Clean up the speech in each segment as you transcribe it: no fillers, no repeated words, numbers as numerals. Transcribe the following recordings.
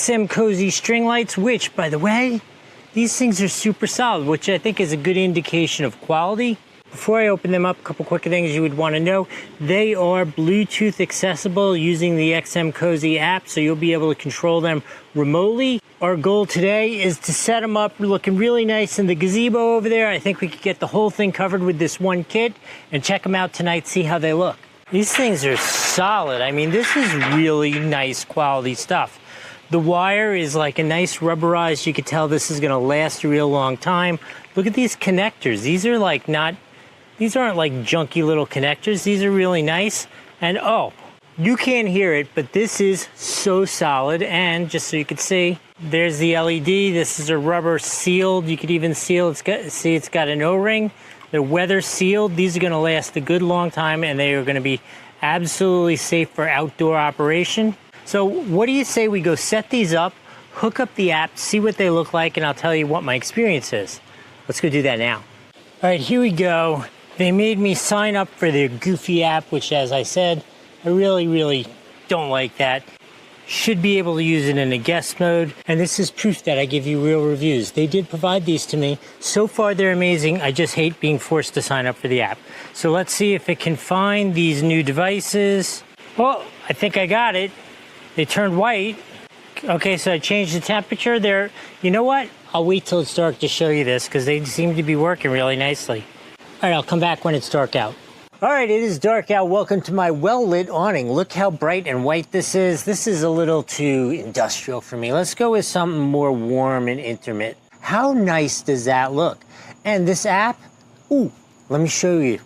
XMCOSY string lights, which, by the way, these things are super solid, which I think is a good indication of quality. Before I open them up, a couple quick things you would want to know. They are Bluetooth accessible using the XMCOSY app, so you'll be able to control them remotely. Our goal today is to set them up looking really nice in the gazebo over there. I think we could get the whole thing covered with this one kit and check them out tonight, see how they look. These things are solid. I mean, this is really nice quality stuff. The wire is like a nice rubberized, you could tell this is gonna last a real long time. Look at these connectors. These are like these aren't like junky little connectors. These are really nice. And oh, you can't hear it, but this is so solid. And just so you could see, there's the LED. This is a rubber sealed. You could even seal, it's got an O-ring. They're weather sealed. These are gonna last a good long time and they are gonna be absolutely safe for outdoor operation. So what do you say we go set these up, hook up the app, see what they look like, and I'll tell you what my experience is. Let's go do that now. All right, here we go. They made me sign up for their Goofy app, which, as I said, I really don't like that. Should be able to use it in a guest mode, and this is proof that I give you real reviews. They did provide these to me. So far, they're amazing. I just hate being forced to sign up for the app. So let's see if it can find these new devices. Well, I think I got it. They turned white. Okay, so I changed the temperature there. You know what? I'll wait till it's dark to show you this because they seem to be working really nicely. All right, I'll come back when it's dark out. All right, it is dark out. Welcome to my well-lit awning. Look how bright and white this is. This is a little too industrial for me. Let's go with something more warm and intimate. How nice does that look? And this app, ooh, let me show you.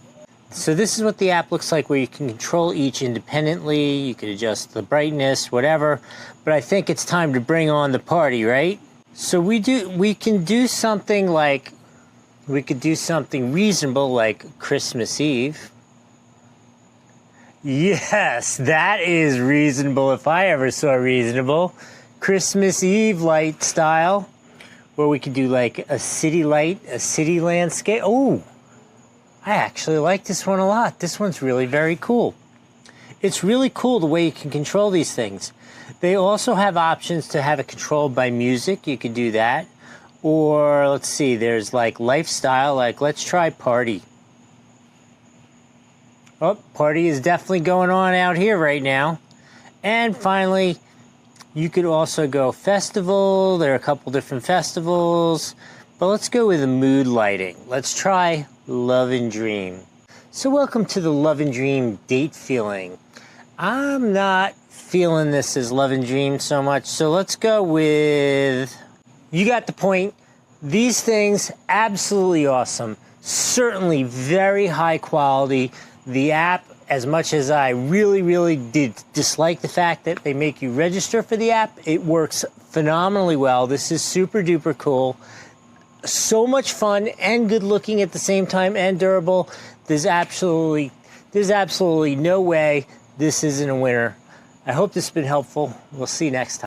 So this is what the app looks like, where you can control each independently. You can adjust the brightness, whatever. But I think it's time to bring on the party, right? So we can do something like, we could do something reasonable like Christmas Eve. Yes, that is reasonable if I ever saw reasonable. Christmas Eve light style. Or we could do like a city light, a city landscape. Oh, I actually like this one a lot. This one's really very cool. It's really cool the way you can control these things. They also have options to have it controlled by music. You could do that. Or let's see, there's like lifestyle, like let's try party. Oh, party is definitely going on out here right now. And finally, you could also go festival. There are a couple different festivals. But let's go with the mood lighting. Let's try Love and Dream. So welcome to the Love and Dream date feeling. I'm not feeling this as Love and Dream so much, so let's go with, you got the point. These things, absolutely awesome. Certainly very high quality. The app, as much as I really did dislike the fact that they make you register for the app, it works phenomenally well. This is super duper cool. So much fun and good looking at the same time and durable. There's absolutely no way this isn't a winner. I hope this has been helpful. We'll see you next time.